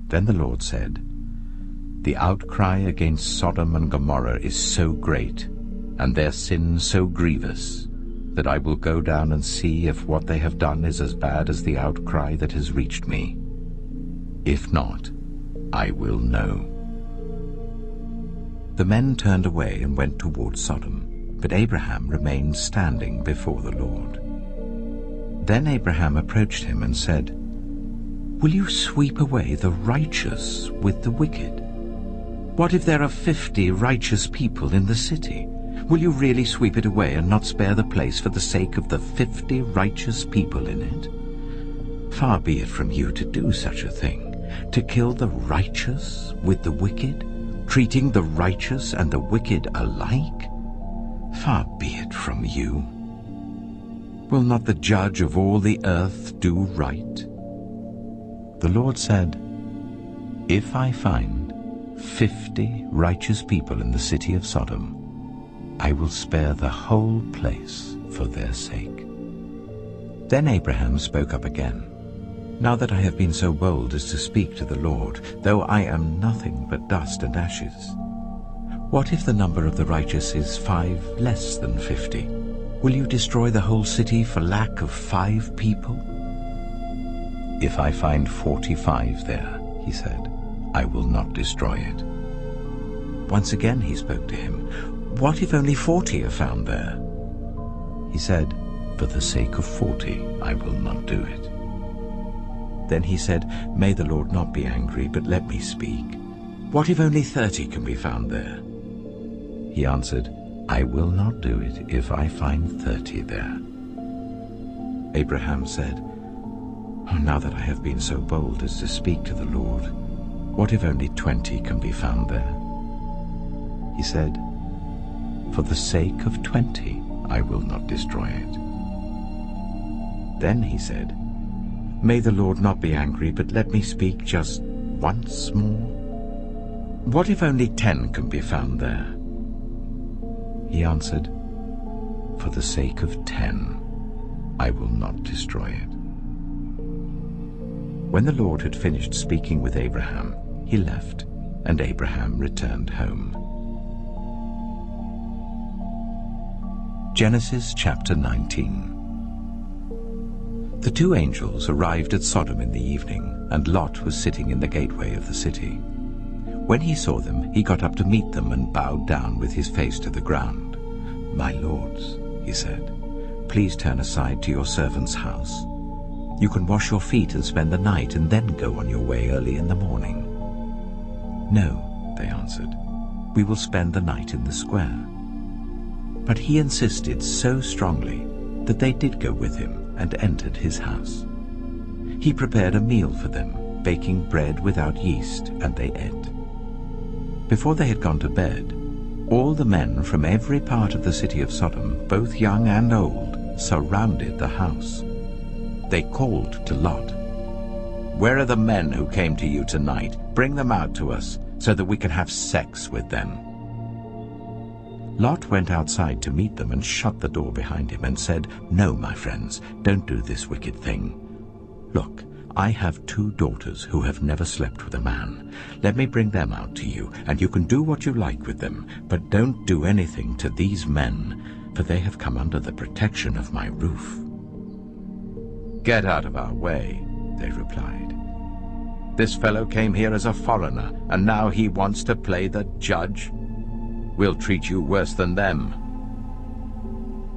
Then the Lord said, "The outcry against Sodom and Gomorrah is so great, and their sin so grievous, that I will go down and see if what they have done is as bad as the outcry that has reached me. If not, I will know." The men turned away and went towards Sodom, but Abraham remained standing before the Lord. Then Abraham approached him and said, "Will you sweep away the righteous with the wicked? What if there are 50 righteous people in the city? Will you really sweep it away and not spare the place for the sake of the 50 righteous people in it? Far be it from you to do such a thing, to kill the righteous with the wicked, treating the righteous and the wicked alike? Far be it from you. Will not the judge of all the earth do right?" The Lord said, "If I find 50 righteous people in the city of Sodom, I will spare the whole place for their sake." Then Abraham spoke up again, "Now that I have been so bold as to speak to the Lord, though I am nothing but dust and ashes, what if the number of the righteous is 5 less than 50? Will you destroy the whole city for lack of 5 people?" "If I find 45 there," he said, "I will not destroy it." Once again he spoke to him, "What if only 40 are found there?" He said, "For the sake of 40, I will not do it." Then he said, "May the Lord not be angry, but let me speak. What if only 30 can be found there?" He answered, "I will not do it if I find 30 there." Abraham said, "Now that I have been so bold as to speak to the Lord, what if only 20 can be found there?" He said, "For the sake of 20, I will not destroy it." Then he said, "May the Lord not be angry, but let me speak just once more. What if only 10 can be found there?" He answered, "For the sake of 10, I will not destroy it." When the Lord had finished speaking with Abraham, he left, and Abraham returned home. Genesis chapter 19. The 2 angels arrived at Sodom in the evening, and Lot was sitting in the gateway of the city. When he saw them, he got up to meet them and bowed down with his face to the ground. "My lords," he said, "please turn aside to your servant's house. You can wash your feet and spend the night and then go on your way early in the morning." "No," they answered, "we will spend the night in the square." But he insisted so strongly that they did go with him and entered his house. He prepared a meal for them, baking bread without yeast, and they ate. Before they had gone to bed, all the men from every part of the city of Sodom, both young and old, surrounded the house. They called to Lot, "Where are the men who came to you tonight? Bring them out to us, so that we can have sex with them." Lot went outside to meet them and shut the door behind him and said, "No, my friends, don't do this wicked thing. Look, I have 2 daughters who have never slept with a man. Let me bring them out to you, and you can do what you like with them, but don't do anything to these men, for they have come under the protection of my roof." "Get out of our way," they replied. "This fellow came here as a foreigner, and now he wants to play the judge. We'll treat you worse than them."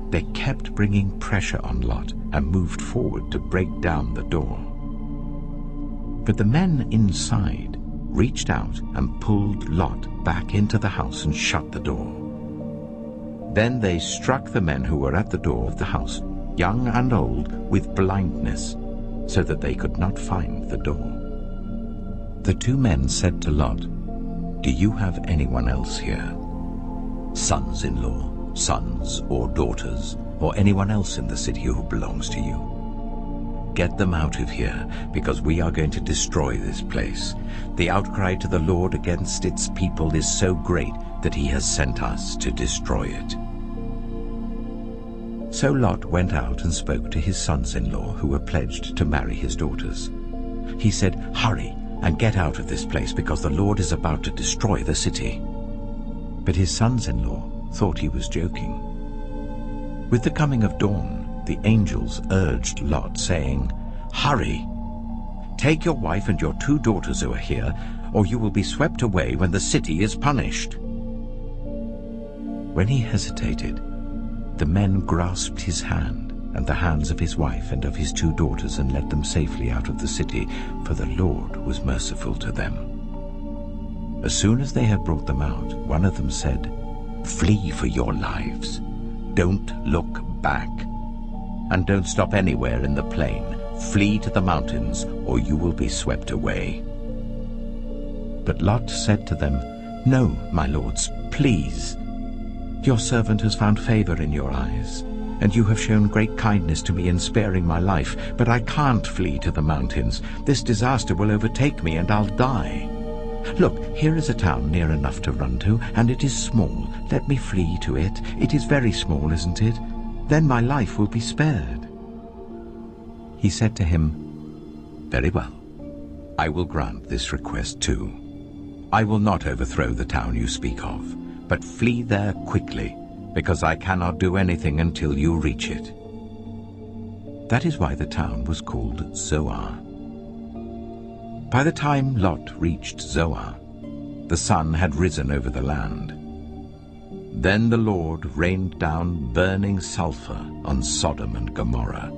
They kept bringing pressure on Lot and moved forward to break down the door. But the men inside reached out and pulled Lot back into the house and shut the door. Then they struck the men who were at the door of the house, young and old, with blindness, so that they could not find the door. The 2 men said to Lot, "Do you have anyone else here? Sons-in-law, sons or daughters, or anyone else in the city who belongs to you? Get them out of here, because we are going to destroy this place. The outcry to the Lord against its people is so great that he has sent us to destroy it." So Lot went out and spoke to his sons-in-law who were pledged to marry his daughters. He said, "Hurry, and get out of this place, because the Lord is about to destroy the city." But his sons-in-law thought he was joking. With the coming of dawn, the angels urged Lot, saying, "Hurry! Take your wife and your 2 daughters who are here, or you will be swept away when the city is punished." When he hesitated, the men grasped his hand and the hands of his wife and of his 2 daughters and led them safely out of the city, for the Lord was merciful to them. As soon as they had brought them out, one of them said, "Flee for your lives. Don't look back. And don't stop anywhere in the plain. Flee to the mountains, or you will be swept away." But Lot said to them, "No, my lords, please. Your servant has found favor in your eyes, and you have shown great kindness to me in sparing my life, but I can't flee to the mountains. This disaster will overtake me, and I'll die. Look, here is a town near enough to run to, and it is small. Let me flee to it. It is very small, isn't it? Then my life will be spared." He said to him, "Very well. I will grant this request too. I will not overthrow the town you speak of, but flee there quickly, because I cannot do anything until you reach it." That is why the town was called Zoar. By the time Lot reached Zoar, the sun had risen over the land. Then the Lord rained down burning sulfur on Sodom and Gomorrah,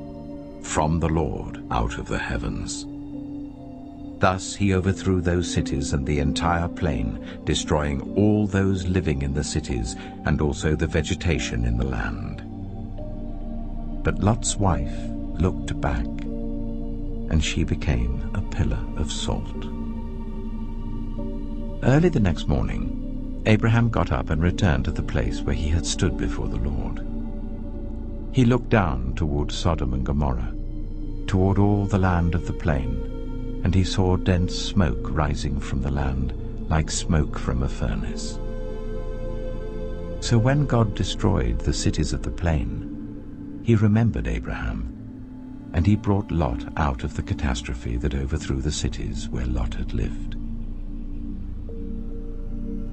from the Lord out of the heavens. Thus he overthrew those cities and the entire plain, destroying all those living in the cities and also the vegetation in the land. But Lot's wife looked back, and she became a pillar of salt. Early the next morning, Abraham got up and returned to the place where he had stood before the Lord. He looked down toward Sodom and Gomorrah, toward all the land of the plain, and he saw dense smoke rising from the land, like smoke from a furnace. So when God destroyed the cities of the plain, he remembered Abraham, and he brought Lot out of the catastrophe that overthrew the cities where Lot had lived.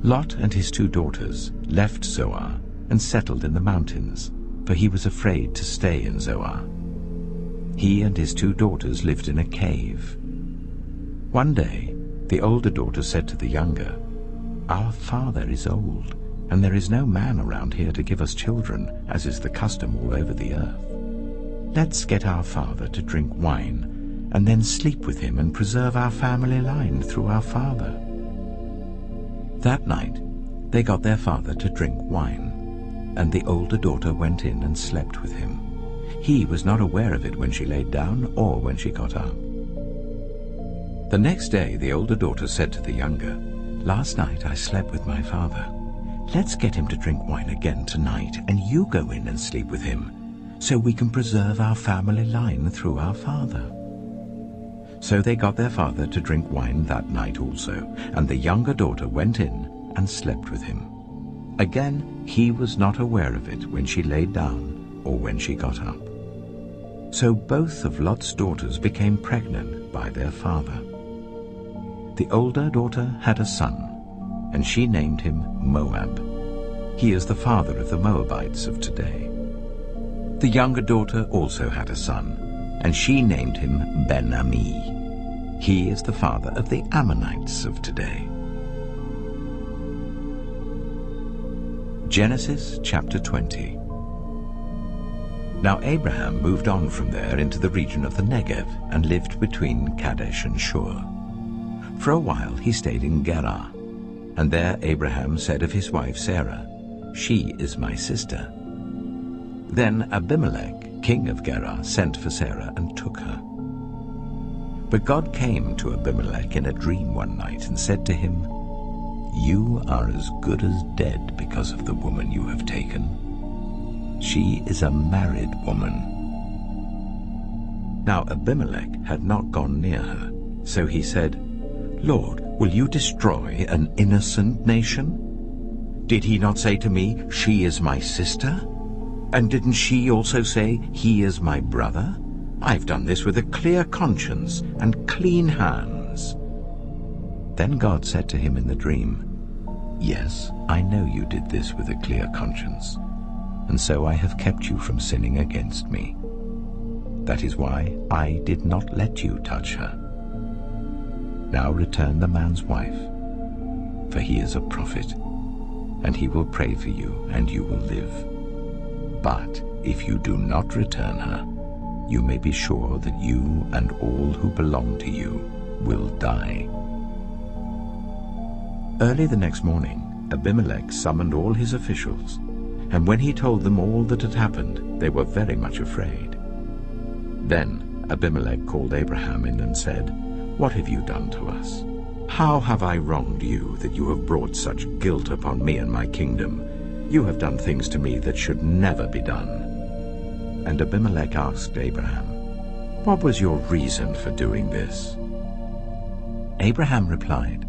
Lot and his 2 daughters left Zoar and settled in the mountains, for he was afraid to stay in Zoar. He and his 2 daughters lived in a cave. One day, the older daughter said to the younger, "Our father is old, and there is no man around here to give us children, as is the custom all over the earth. Let's get our father to drink wine, and then sleep with him and preserve our family line through our father." That night, they got their father to drink wine, and the older daughter went in and slept with him. He was not aware of it when she laid down or when she got up. The next day, the older daughter said to the younger, "Last night I slept with my father. Let's get him to drink wine again tonight, and you go in and sleep with him, so we can preserve our family line through our father." So they got their father to drink wine that night also, and the younger daughter went in and slept with him. Again, he was not aware of it when she laid down or when she got up. So both of Lot's daughters became pregnant by their father. The older daughter had a son, and she named him Moab. He is the father of the Moabites of today. The younger daughter also had a son, and she named him Ben-Ami. He is the father of the Ammonites of today. Genesis chapter 20. Now Abraham moved on from there into the region of the Negev and lived between Kadesh and Shur. For a while he stayed in Gerar, and there Abraham said of his wife Sarah, "She is my sister." Then Abimelech, king of Gerar, sent for Sarah and took her. But God came to Abimelech in a dream one night and said to him, "You are as good as dead because of the woman you have taken. She is a married woman." Now Abimelech had not gone near her, so he said, "Lord, will you destroy an innocent nation? Did he not say to me, 'She is my sister'? And didn't she also say, 'He is my brother'? I've done this with a clear conscience and clean hands." Then God said to him in the dream, "Yes, I know you did this with a clear conscience, and so I have kept you from sinning against me. That is why I did not let you touch her. Now return the man's wife, for he is a prophet, and he will pray for you, and you will live. But if you do not return her, you may be sure that you and all who belong to you will die." Early the next morning, Abimelech summoned all his officials, and when he told them all that had happened, they were very much afraid. Then Abimelech called Abraham in and said, "What have you done to us? How have I wronged you that you have brought such guilt upon me and my kingdom? You have done things to me that should never be done." And Abimelech asked Abraham, "What was your reason for doing this?" Abraham replied,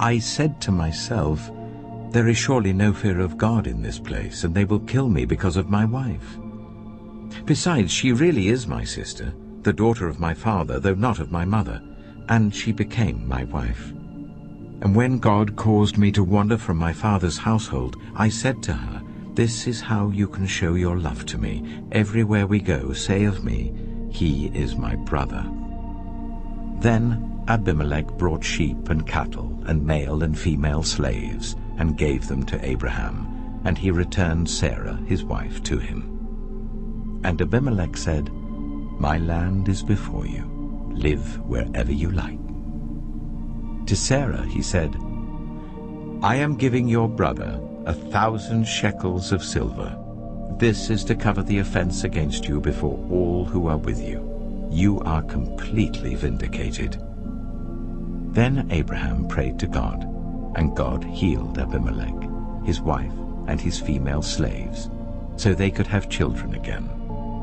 "I said to myself, 'There is surely no fear of God in this place, and they will kill me because of my wife. Besides, she really is my sister, the daughter of my father, though not of my mother, and she became my wife. And when God caused me to wander from my father's household, I said to her, "This is how you can show your love to me. Everywhere we go, say of me, 'He is my brother.'" Then Abimelech brought sheep and cattle and male and female slaves and gave them to Abraham, and he returned Sarah his wife to him. And Abimelech said, "My land is before you. Live wherever you like." To Sarah he said, "I am giving your brother 1,000 shekels of silver. This is to cover the offense against you before all who are with you. You are completely vindicated." Then Abraham prayed to God, and God healed Abimelech, his wife, and his female slaves, so they could have children again.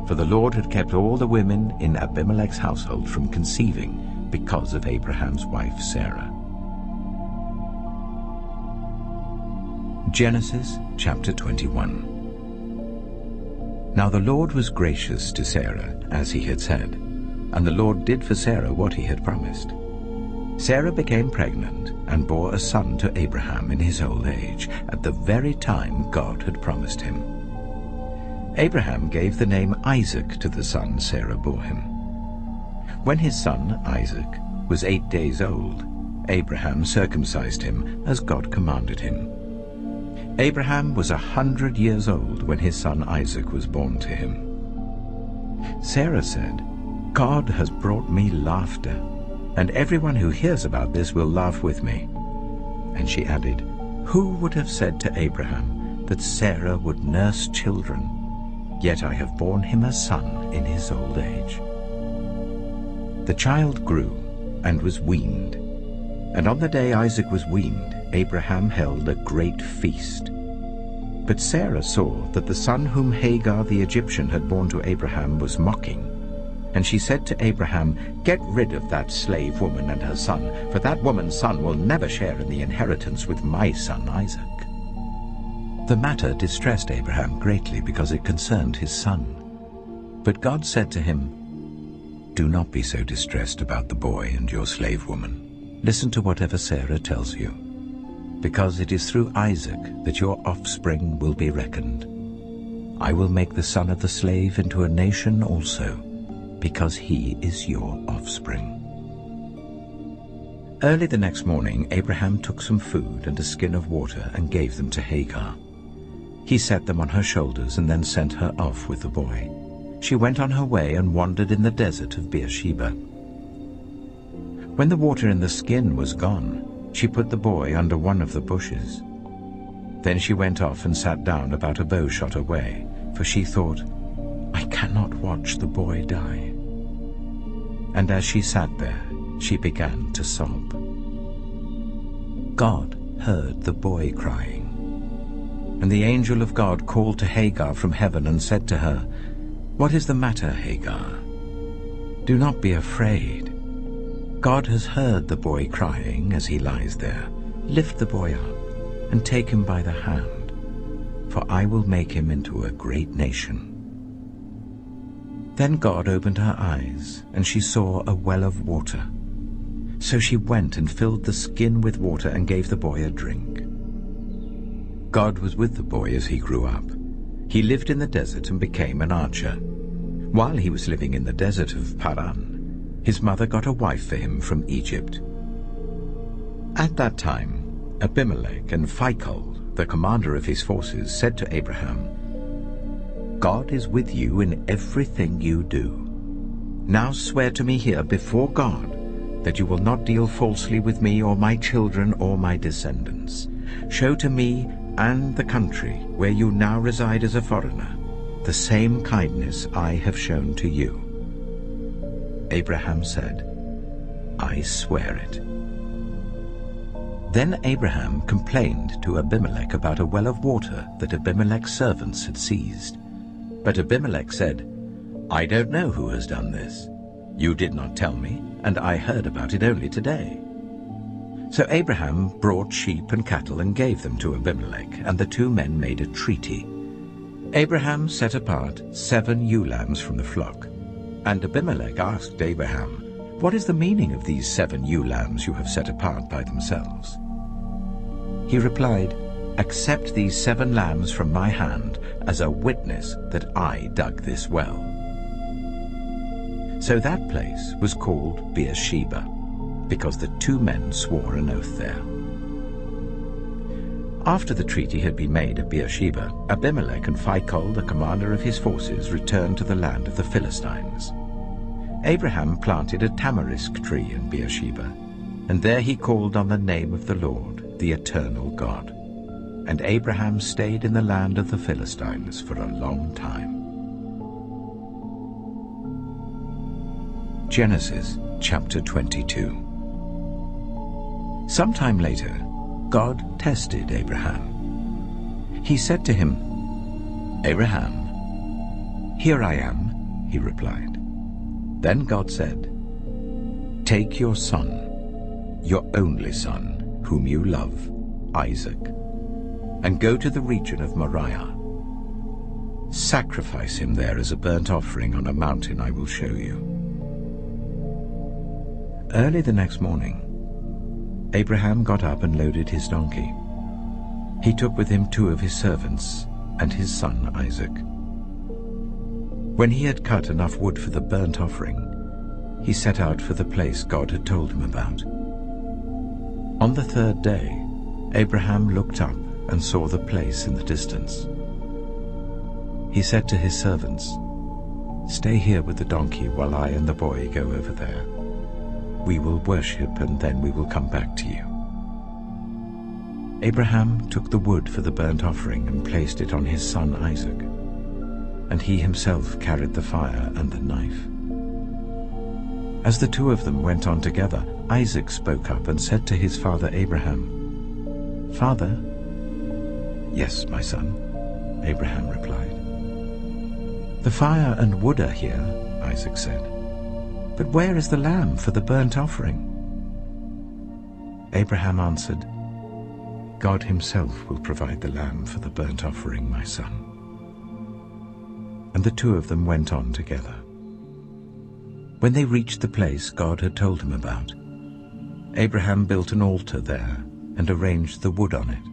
For the Lord had kept all the women in Abimelech's household from conceiving because of Abraham's wife Sarah. Genesis chapter 21. Now the Lord was gracious to Sarah, as he had said, and the Lord did for Sarah what he had promised. Sarah became pregnant and bore a son to Abraham in his old age, at the very time God had promised him. Abraham gave the name Isaac to the son Sarah bore him. When his son, Isaac, was 8 days old, Abraham circumcised him as God commanded him. Abraham was 100 years old when his son Isaac was born to him. Sarah said, "God has brought me laughter, and everyone who hears about this will laugh with me." And she added, "Who would have said to Abraham that Sarah would nurse children? Yet I have borne him a son in his old age." The child grew and was weaned, and on the day Isaac was weaned, Abraham held a great feast. But Sarah saw that the son whom Hagar the Egyptian had borne to Abraham was mocking, and she said to Abraham, "Get rid of that slave woman and her son, for that woman's son will never share in the inheritance with my son Isaac." The matter distressed Abraham greatly because it concerned his son. But God said to him, "Do not be so distressed about the boy and your slave woman. Listen to whatever Sarah tells you, because it is through Isaac that your offspring will be reckoned. I will make the son of the slave into a nation also, because he is your offspring." Early the next morning, Abraham took some food and a skin of water and gave them to Hagar. He set them on her shoulders and then sent her off with the boy. She went on her way and wandered in the desert of Beersheba. When the water in the skin was gone, she put the boy under one of the bushes. Then she went off and sat down about a bow shot away, for she thought, "I cannot watch the boy die." And as she sat there, she began to sob. God heard the boy crying. And the angel of God called to Hagar from heaven and said to her, "What is the matter, Hagar? Do not be afraid. God has heard the boy crying as he lies there. Lift the boy up and take him by the hand, for I will make him into a great nation." Then God opened her eyes, and she saw a well of water. So she went and filled the skin with water and gave the boy a drink. God was with the boy as he grew up. He lived in the desert and became an archer. While he was living in the desert of Paran, his mother got a wife for him from Egypt. At that time, Abimelech and Phicol, the commander of his forces, said to Abraham, "God is with you in everything you do. Now swear to me here before God that you will not deal falsely with me or my children or my descendants. Show to me and the country where you now reside as a foreigner the same kindness I have shown to you." Abraham said, "I swear it." Then Abraham complained to Abimelech about a well of water that Abimelech's servants had seized. But Abimelech said, "I don't know who has done this. You did not tell me, and I heard about it only today." So Abraham brought sheep and cattle and gave them to Abimelech, and the two men made a treaty. Abraham set apart 7 ewe lambs from the flock, and Abimelech asked Abraham, "What is the meaning of these 7 ewe lambs you have set apart by themselves?" He replied, "Accept these 7 lambs from my hand as a witness that I dug this well." So that place was called Beersheba, because the two men swore an oath there. After the treaty had been made at Beersheba, Abimelech and Phicol, the commander of his forces, returned to the land of the Philistines. Abraham planted a tamarisk tree in Beersheba, and there he called on the name of the Lord, the eternal God. And Abraham stayed in the land of the Philistines for a long time. Genesis chapter 22. Sometime later, God tested Abraham. He said to him, "Abraham." "Here I am," he replied. Then God said, "Take your son, your only son, whom you love, Isaac, and go to the region of Moriah. Sacrifice him there as a burnt offering on a mountain I will show you." Early the next morning, Abraham got up and loaded his donkey. He took with him 2 of his servants and his son Isaac. When he had cut enough wood for the burnt offering, he set out for the place God had told him about. On the 3rd day, Abraham looked up and saw the place in the distance. He said to his servants, "Stay here with the donkey while I and the boy go over there. We will worship and then we will come back to you." Abraham took the wood for the burnt offering and placed it on his son Isaac, and he himself carried the fire and the knife. As the 2 of them went on together, Isaac spoke up and said to his father Abraham, "Father?" "Yes, my son," Abraham replied. "The fire and wood are here," Isaac said. "But where is the lamb for the burnt offering?" Abraham answered, "God himself will provide the lamb for the burnt offering, my son." And the 2 of them went on together. When they reached the place God had told him about, Abraham built an altar there and arranged the wood on it.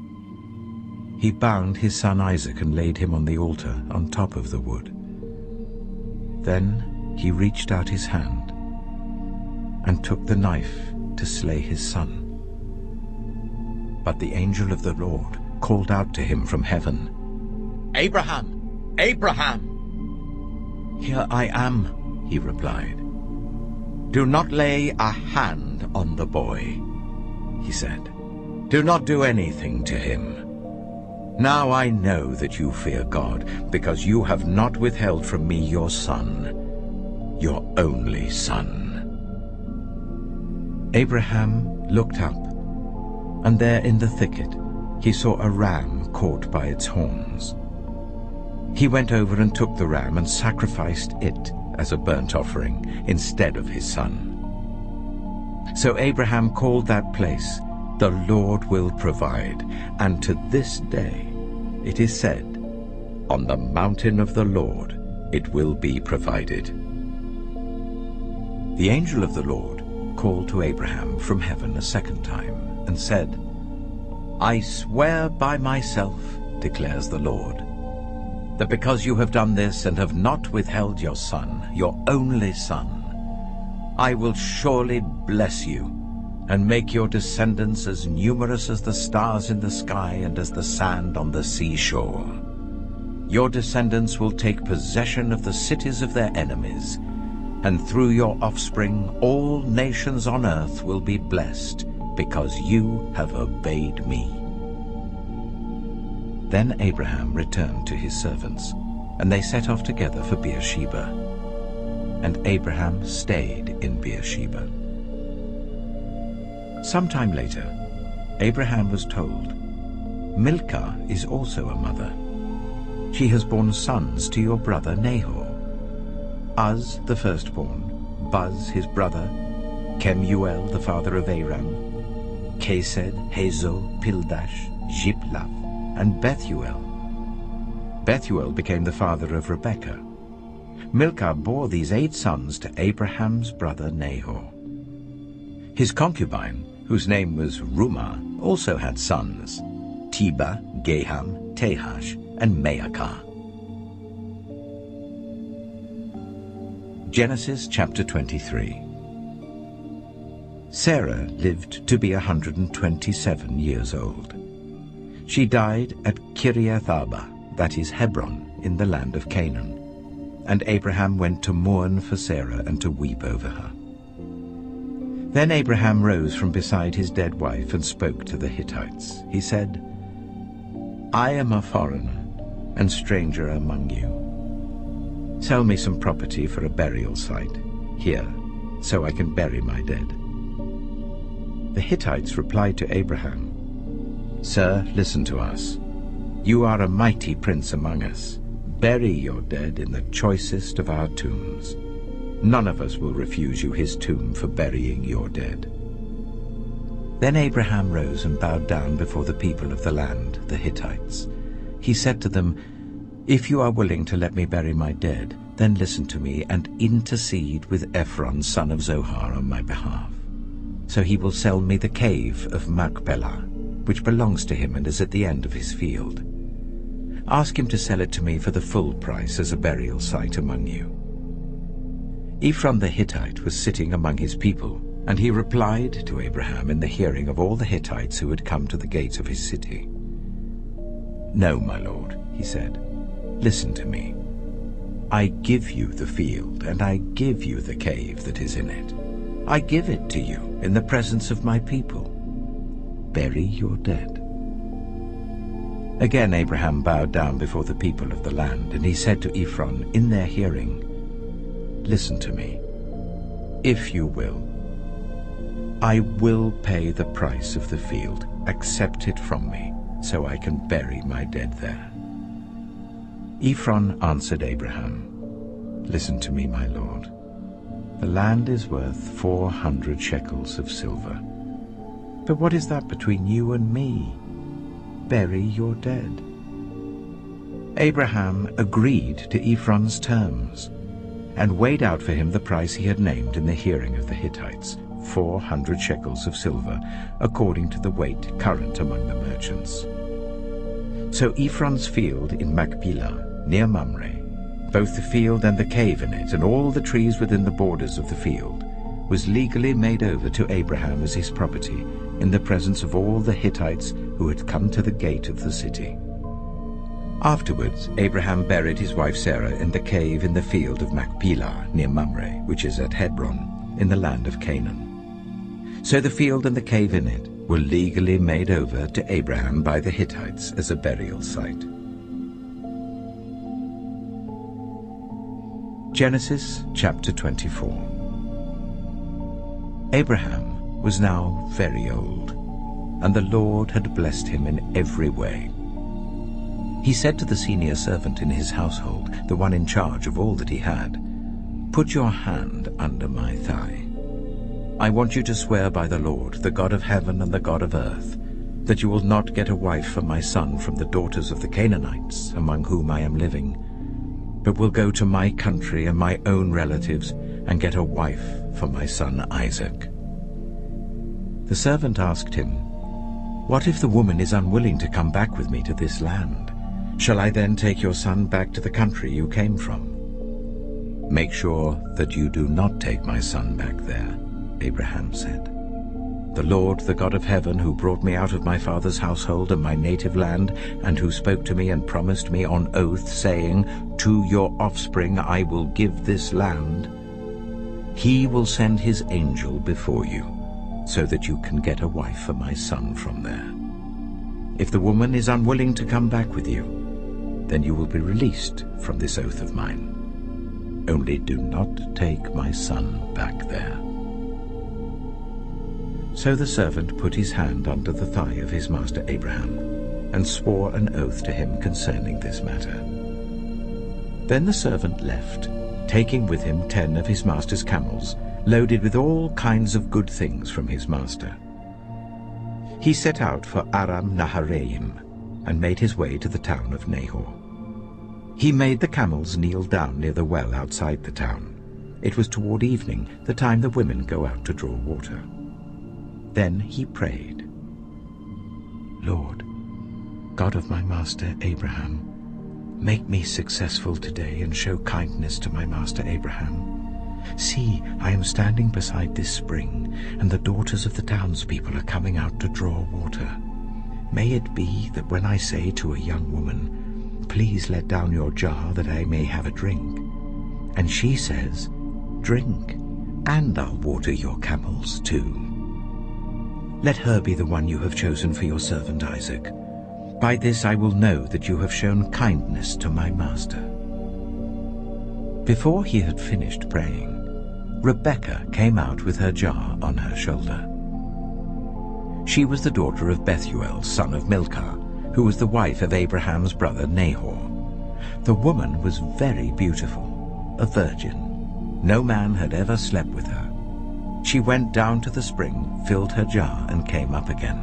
He bound his son Isaac and laid him on the altar on top of the wood. Then he reached out his hand and took the knife to slay his son. But the angel of the Lord called out to him from heaven, "Abraham! Abraham!" "Here I am," he replied. "Do not lay a hand on the boy," he said. "Do not do anything to him. Now I know that you fear God, because you have not withheld from me your son, your only son." Abraham looked up, and there in the thicket he saw a ram caught by its horns. He went over and took the ram and sacrificed it as a burnt offering instead of his son. So Abraham called that place, "The Lord will provide," and to this day it is said, "On the mountain of the Lord it will be provided." The angel of the Lord called to Abraham from heaven a second time and said, "I swear by myself, declares the Lord, that because you have done this and have not withheld your son, your only son, I will surely bless you and make your descendants as numerous as the stars in the sky and as the sand on the seashore. Your descendants will take possession of the cities of their enemies, and through your offspring all nations on earth will be blessed, because you have obeyed me." Then Abraham returned to his servants, and they set off together for Beersheba. And Abraham stayed in Beersheba. Sometime later, Abraham was told, "Milcah is also a mother. She has borne sons to your brother Nahor. Uz the firstborn, Buz his brother, Kemuel the father of Aram, Kesed, Hazo, Pildash, Jiplah, and Bethuel. Bethuel became the father of Rebekah. Milcah bore these 8 sons to Abraham's brother Nahor. His concubine, whose name was Rumah, also had sons, Tebah, Gaham, Tahash, and Maacah. Genesis chapter 23. Sarah lived to be 127 years old. She died at Kiriath Arba, that is Hebron, in the land of Canaan. And Abraham went to mourn for Sarah and to weep over her. Then Abraham rose from beside his dead wife and spoke to the Hittites. He said, "I am a foreigner and stranger among you. Sell me some property for a burial site here, so I can bury my dead." The Hittites replied to Abraham, "Sir, listen to us. You are a mighty prince among us. Bury your dead in the choicest of our tombs. None of us will refuse you his tomb for burying your dead." Then Abraham rose and bowed down before the people of the land, the Hittites. He said to them, "If you are willing to let me bury my dead, then listen to me and intercede with Ephron, son of Zohar, on my behalf. So he will sell me the cave of Machpelah, which belongs to him and is at the end of his field. Ask him to sell it to me for the full price as a burial site among you." Ephron the Hittite was sitting among his people, and he replied to Abraham in the hearing of all the Hittites who had come to the gate of his city. "No, my lord," he said, "listen to me. I give you the field, and I give you the cave that is in it. I give it to you in the presence of my people. Bury your dead." Again Abraham bowed down before the people of the land, and he said to Ephron in their hearing, "Listen to me. If you will, I will pay the price of the field. Accept it from me, so I can bury my dead there." Ephron answered Abraham, "Listen to me, my lord. The land is worth 400 shekels of silver. But what is that between you and me? Bury your dead." Abraham agreed to Ephron's terms and weighed out for him the price he had named in the hearing of the Hittites, 400 shekels of silver, according to the weight current among the merchants. So Ephron's field in Machpelah, near Mamre, both the field and the cave in it, and all the trees within the borders of the field, was legally made over to Abraham as his property, in the presence of all the Hittites who had come to the gate of the city. Afterwards Abraham buried his wife Sarah in the cave in the field of Machpelah, near Mamre, which is at Hebron, in the land of Canaan. So the field and the cave in it were legally made over to Abraham by the Hittites as a burial site. Genesis chapter 24. Abraham was now very old, and the Lord had blessed him in every way. He said to the senior servant in his household, the one in charge of all that he had, "Put your hand under my thigh. I want you to swear by the Lord, the God of heaven and the God of earth, that you will not get a wife for my son from the daughters of the Canaanites among whom I am living, but will go to my country and my own relatives and get a wife for my son Isaac." The servant asked him, "What if the woman is unwilling to come back with me to this land? Shall I then take your son back to the country you came from?" "Make sure that you do not take my son back there," Abraham said. "The Lord, the God of heaven, who brought me out of my father's household and my native land, and who spoke to me and promised me on oath, saying, 'To your offspring I will give this land,' he will send his angel before you, so that you can get a wife for my son from there. If the woman is unwilling to come back with you, then you will be released from this oath of mine. Only do not take my son back there." So the servant put his hand under the thigh of his master Abraham, and swore an oath to him concerning this matter. Then the servant left, taking with him 10 of his master's camels, loaded with all kinds of good things from his master. He set out for Aram Naharaim, and made his way to the town of Nahor. He made the camels kneel down near the well outside the town. It was toward evening, the time the women go out to draw water. Then he prayed, "Lord, God of my master Abraham, make me successful today and show kindness to my master Abraham. See, I am standing beside this spring, and the daughters of the townspeople are coming out to draw water. May it be that when I say to a young woman, 'Please let down your jar that I may have a drink,' and she says, 'Drink, and I'll water your camels too.' Let her be the one you have chosen for your servant Isaac. By this I will know that you have shown kindness to my master." Before he had finished praying, Rebekah came out with her jar on her shoulder. She was the daughter of Bethuel, son of Milcah, who was the wife of Abraham's brother Nahor. The woman was very beautiful, a virgin. No man had ever slept with her. She went down to the spring, filled her jar, and came up again.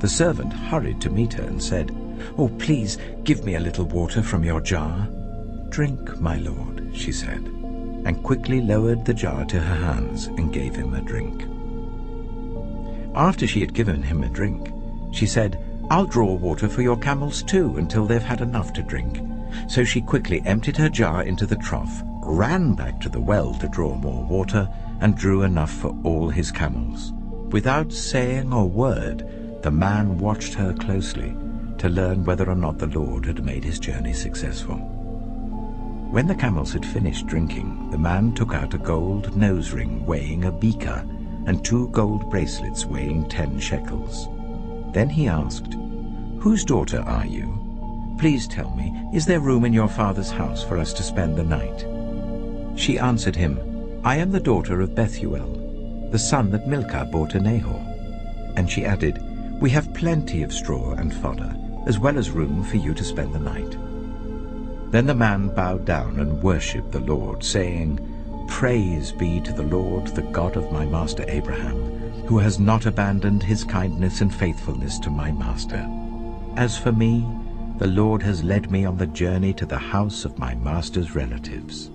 The servant hurried to meet her and said, "Oh, please give me a little water from your jar." "Drink, my lord," she said, and quickly lowered the jar to her hands and gave him a drink. After she had given him a drink, she said, "I'll draw water for your camels too until they've had enough to drink." So she quickly emptied her jar into the trough, ran back to the well to draw more water, and drew enough for all his camels. Without saying a word, the man watched her closely to learn whether or not the Lord had made his journey successful. When the camels had finished drinking, the man took out a gold nose ring weighing a beaker and 2 gold bracelets weighing 10 shekels. Then he asked, "Whose daughter are you? Please tell me, is there room in your father's house for us to spend the night?" She answered him, "I am the daughter of Bethuel, the son that Milcah bore to Nahor." And she added, "We have plenty of straw and fodder, as well as room for you to spend the night." Then the man bowed down and worshipped the Lord, saying, "Praise be to the Lord, the God of my master Abraham, who has not abandoned his kindness and faithfulness to my master. As for me, the Lord has led me on the journey to the house of my master's relatives."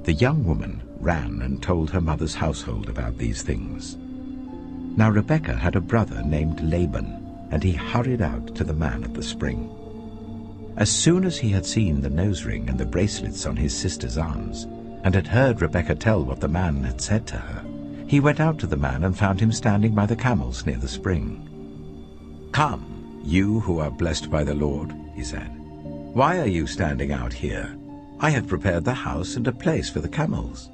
The young woman ran and told her mother's household about these things. Now Rebekah had a brother named Laban, and he hurried out to the man at the spring. As soon as he had seen the nose ring and the bracelets on his sister's arms, and had heard Rebekah tell what the man had said to her, he went out to the man and found him standing by the camels near the spring. "Come, you who are blessed by the Lord," he said. "Why are you standing out here? I have prepared the house and a place for the camels."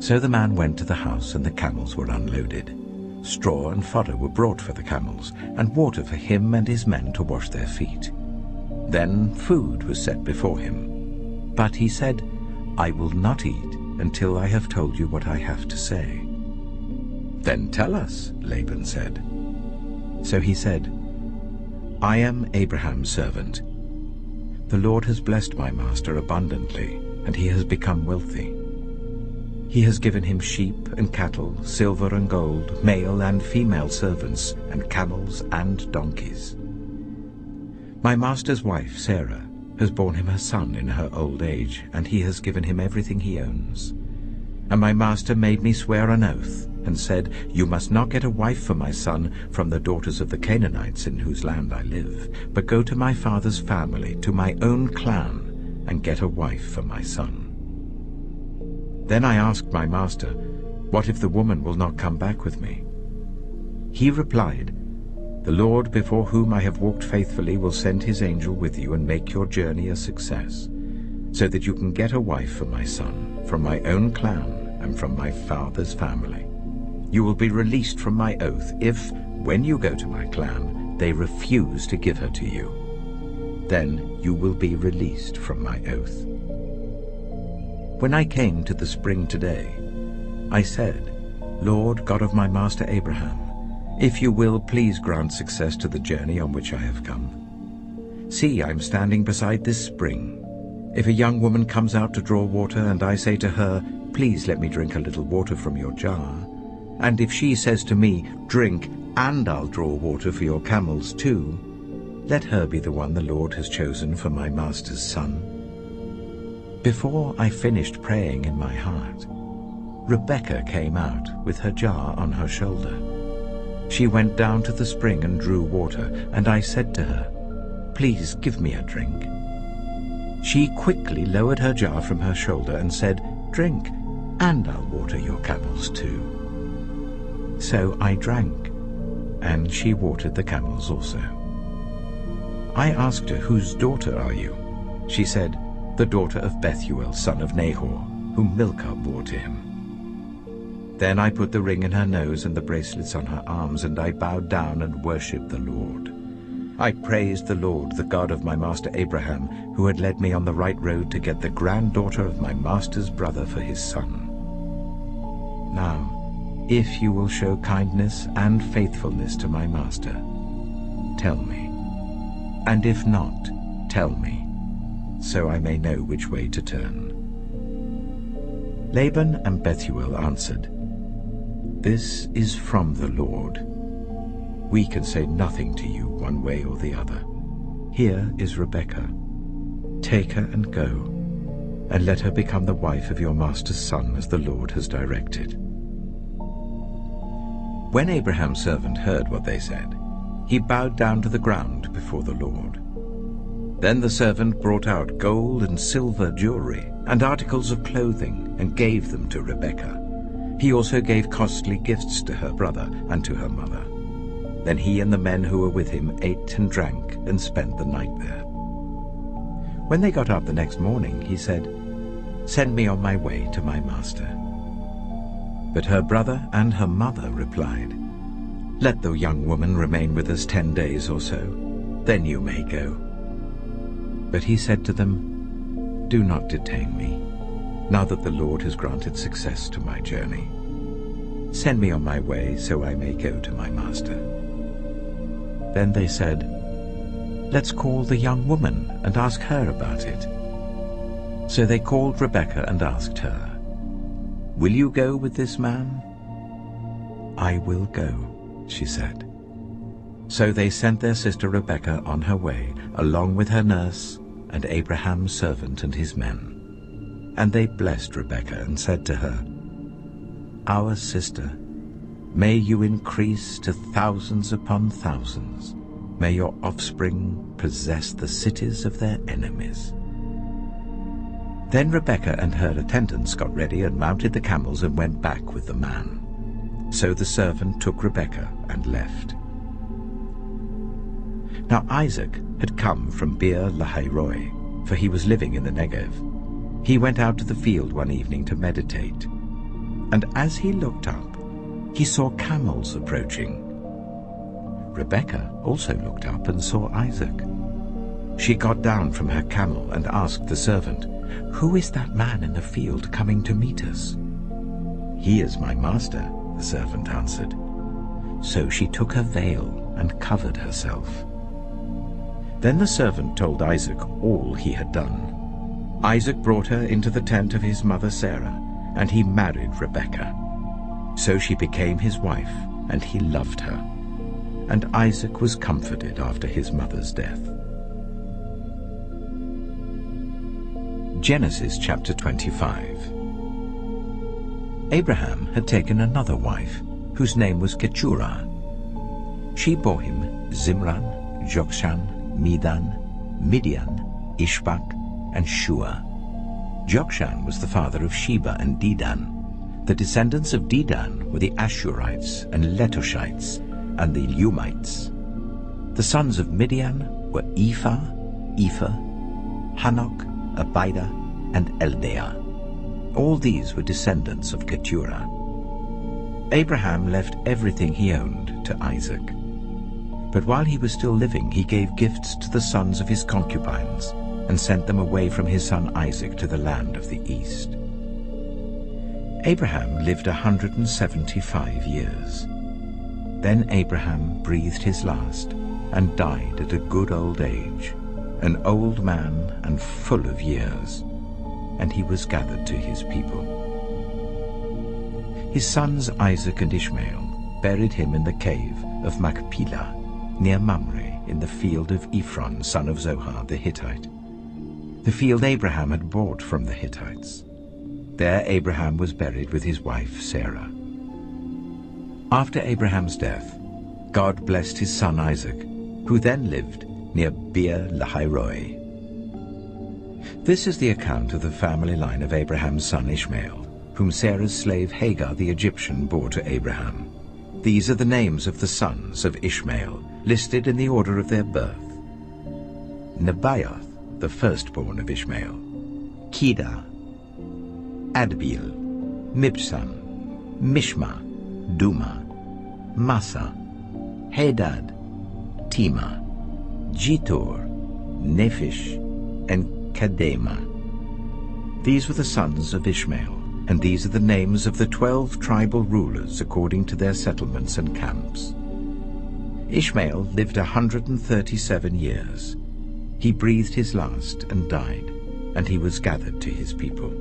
So the man went to the house, and the camels were unloaded. Straw and fodder were brought for the camels, and water for him and his men to wash their feet. Then food was set before him. But he said, "I will not eat until I have told you what I have to say." "Then tell us," Laban said. So he said, "I am Abraham's servant. The Lord has blessed my master abundantly, and he has become wealthy. He has given him sheep and cattle, silver and gold, male and female servants, and camels and donkeys. My master's wife, Sarah, has borne him a son in her old age, and he has given him everything he owns. And my master made me swear an oath and said, "You must not get a wife for my son from the daughters of the Canaanites in whose land I live, but go to my father's family, to my own clan, and get a wife for my son." Then I asked my master, "What if the woman will not come back with me?" He replied, "The Lord before whom I have walked faithfully will send his angel with you and make your journey a success, so that you can get a wife for my son from my own clan and from my father's family. You will be released from my oath if, when you go to my clan, they refuse to give her to you. Then you will be released from my oath." When I came to the spring today, I said, "Lord, God of my master Abraham, if you will, please grant success to the journey on which I have come. See, I am standing beside this spring. If a young woman comes out to draw water, and I say to her, 'Please let me drink a little water from your jar,' and if she says to me, 'Drink, and I'll draw water for your camels too,' let her be the one the Lord has chosen for my master's son." Before I finished praying in my heart, Rebekah came out with her jar on her shoulder. She went down to the spring and drew water, and I said to her, "Please give me a drink." She quickly lowered her jar from her shoulder and said, "Drink, and I'll water your camels too." So I drank, and she watered the camels also. I asked her, "Whose daughter are you?" She said, "The daughter of Bethuel, son of Nahor, whom Milcah bore to him." Then I put the ring in her nose and the bracelets on her arms, and I bowed down and worshipped the Lord. I praised the Lord, the God of my master Abraham, who had led me on the right road to get the granddaughter of my master's brother for his son. Now, if you will show kindness and faithfulness to my master, tell me. And if not, tell me, so I may know which way to turn." Laban and Bethuel answered, "This is from the Lord. We can say nothing to you one way or the other. Here is Rebekah. Take her and go, and let her become the wife of your master's son, as the Lord has directed." When Abraham's servant heard what they said, he bowed down to the ground before the Lord. Then the servant brought out gold and silver jewelry and articles of clothing and gave them to Rebekah. He also gave costly gifts to her brother and to her mother. Then he and the men who were with him ate and drank and spent the night there. When they got up the next morning, he said, "Send me on my way to my master." But her brother and her mother replied, "Let the young woman remain with us 10 days or so, then you may go." But he said to them, "Do not detain me, now that the Lord has granted success to my journey. Send me on my way so I may go to my master." Then they said, "Let's call the young woman and ask her about it." So they called Rebekah and asked her, "Will you go with this man?" "I will go," she said. So they sent their sister Rebekah on her way, along with her nurse and Abraham's servant and his men. And they blessed Rebekah and said to her, "Our sister, may you increase to thousands upon thousands. May your offspring possess the cities of their enemies." Then Rebekah and her attendants got ready and mounted the camels and went back with the man. So the servant took Rebekah and left. Now Isaac had come from Beer-lahai-roi, for he was living in the Negev. He went out to the field one evening to meditate, and as he looked up, he saw camels approaching. Rebekah also looked up and saw Isaac. She got down from her camel and asked the servant, "Who is that man in the field coming to meet us?" "He is my master," the servant answered. So she took her veil and covered herself. Then the servant told Isaac all he had done. Isaac brought her into the tent of his mother Sarah, and he married Rebekah. So she became his wife, and he loved her. And Isaac was comforted after his mother's death. Genesis chapter 25. Abraham had taken another wife, whose name was Keturah. She bore him Zimran, Jokshan, Medan, Midian, Ishbak, and Shua. Jokshan was the father of Sheba and Dedan. The descendants of Dedan were the Ashurites and Letushites and the Lumites. The sons of Midian were Ephah, Hanok, Abida, and Eldaah. All these were descendants of Keturah. Abraham left everything he owned to Isaac. But while he was still living, he gave gifts to the sons of his concubines and sent them away from his son Isaac to the land of the east. Abraham lived 175 years. Then Abraham breathed his last and died at a good old age, an old man and full of years, and he was gathered to his people. His sons Isaac and Ishmael buried him in the cave of Machpelah, near Mamre, in the field of Ephron, son of Zohar the Hittite, the field Abraham had bought from the Hittites. There Abraham was buried with his wife Sarah. After Abraham's death, God blessed his son Isaac, who then lived near Beer Lahairoi. This is the account of the family line of Abraham's son Ishmael, whom Sarah's slave Hagar the Egyptian bore to Abraham. These are the names of the sons of Ishmael, listed in the order of their birth. Nebaioth, the firstborn of Ishmael, Kedah, Adbeel, Mibsam, Mishma, Duma, Massa, Hadad, Tema, Jitor, Nephish, and Kedema. These were the sons of Ishmael, and these are the names of the 12 tribal rulers according to their settlements and camps. Ishmael lived 137 years. He breathed his last and died, and he was gathered to his people.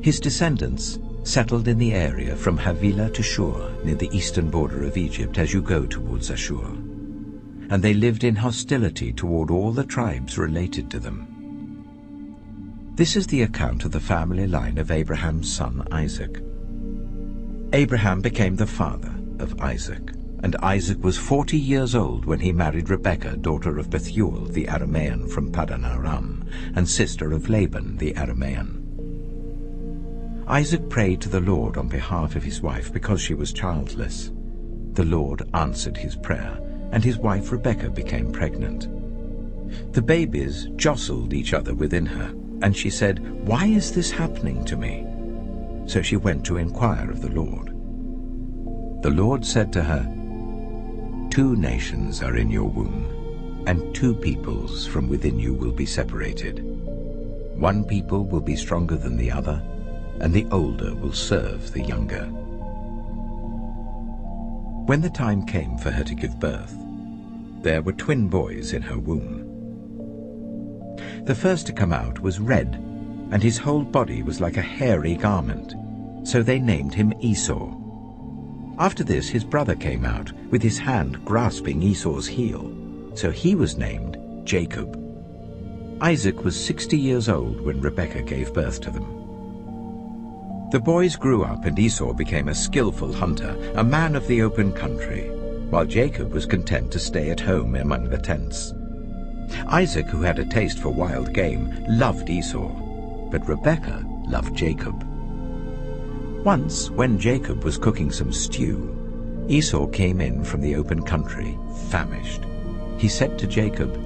His descendants settled in the area from Havilah to Shur, near the eastern border of Egypt as you go towards Ashur. And they lived in hostility toward all the tribes related to them. This is the account of the family line of Abraham's son Isaac. Abraham became the father of Isaac, and Isaac was 40 years old when he married Rebekah, daughter of Bethuel the Aramean from Paddan Aram, and sister of Laban the Aramean. Isaac prayed to the Lord on behalf of his wife because she was childless. The Lord answered his prayer, and his wife Rebekah became pregnant. The babies jostled each other within her, and she said, "Why is this happening to me?" So she went to inquire of the Lord. The Lord said to her, "2 nations are in your womb, and 2 peoples from within you will be separated. One people will be stronger than the other, and the older will serve the younger." When the time came for her to give birth, there were twin boys in her womb. The first to come out was red, and his whole body was like a hairy garment, so they named him Esau. After this his brother came out, with his hand grasping Esau's heel, so he was named Jacob. Isaac was 60 years old when Rebekah gave birth to them. The boys grew up, and Esau became a skillful hunter, a man of the open country, while Jacob was content to stay at home among the tents. Isaac, who had a taste for wild game, loved Esau, but Rebekah loved Jacob. Once, when Jacob was cooking some stew, Esau came in from the open country, famished. He said to Jacob,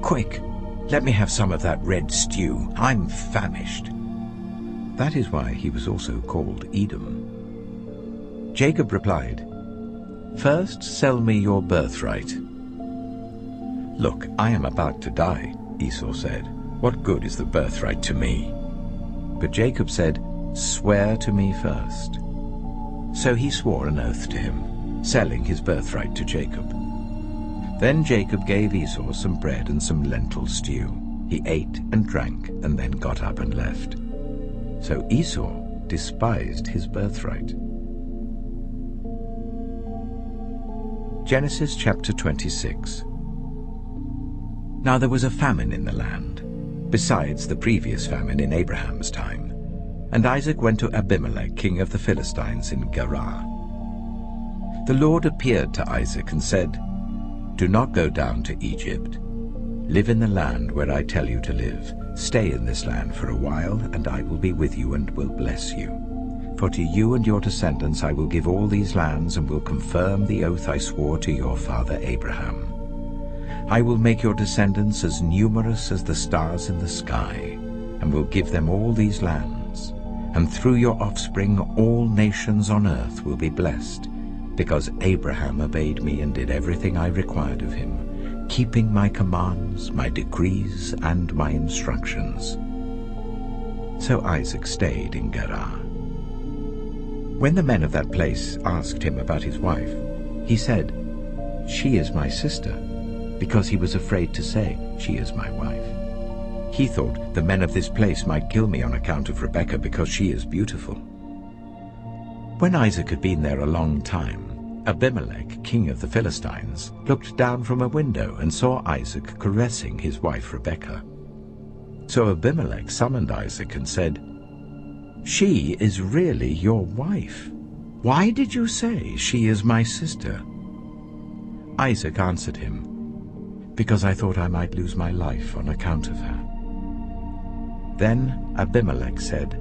"Quick, let me have some of that red stew. I'm famished." That is why he was also called Edom. Jacob replied, "First sell me your birthright." "Look, I am about to die," Esau said. "What good is the birthright to me?" But Jacob said, "Swear to me first." So he swore an oath to him, selling his birthright to Jacob. Then Jacob gave Esau some bread and some lentil stew. He ate and drank and then got up and left. So Esau despised his birthright. Genesis chapter 26. Now there was a famine in the land, besides the previous famine in Abraham's time. And Isaac went to Abimelech, king of the Philistines, in Gerar. The Lord appeared to Isaac and said, "Do not go down to Egypt. Live in the land where I tell you to live. Stay in this land for a while, and I will be with you and will bless you. For to you and your descendants I will give all these lands, and will confirm the oath I swore to your father Abraham. I will make your descendants as numerous as the stars in the sky, and will give them all these lands. And through your offspring all nations on earth will be blessed, because Abraham obeyed me and did everything I required of him, keeping my commands, my decrees, and my instructions." So Isaac stayed in Gerar. When the men of that place asked him about his wife, he said, "She is my sister," because he was afraid to say, "She is my wife." He thought, "The men of this place might kill me on account of Rebekah, because she is beautiful." When Isaac had been there a long time, Abimelech, king of the Philistines, looked down from a window and saw Isaac caressing his wife Rebekah. So Abimelech summoned Isaac and said, "She is really your wife. Why did you say, 'She is my sister'?" Isaac answered him, "Because I thought I might lose my life on account of her." Then Abimelech said,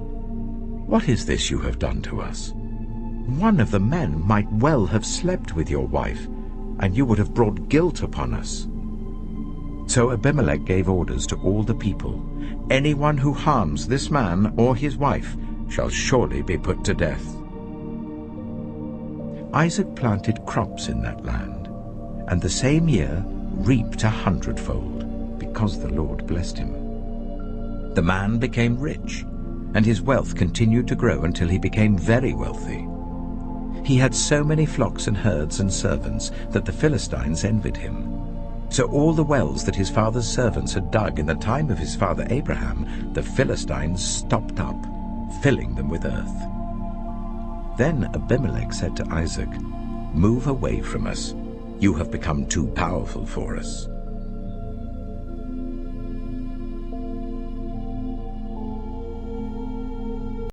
"What is this you have done to us? One of the men might well have slept with your wife, and you would have brought guilt upon us." So Abimelech gave orders to all the people, "Anyone who harms this man or his wife shall surely be put to death." Isaac planted crops in that land, and the same year reaped 100-fold, because the Lord blessed him. The man became rich, and his wealth continued to grow until he became very wealthy. He had so many flocks and herds and servants that the Philistines envied him. So all the wells that his father's servants had dug in the time of his father Abraham, the Philistines stopped up, filling them with earth. Then Abimelech said to Isaac, "Move away from us. You have become too powerful for us.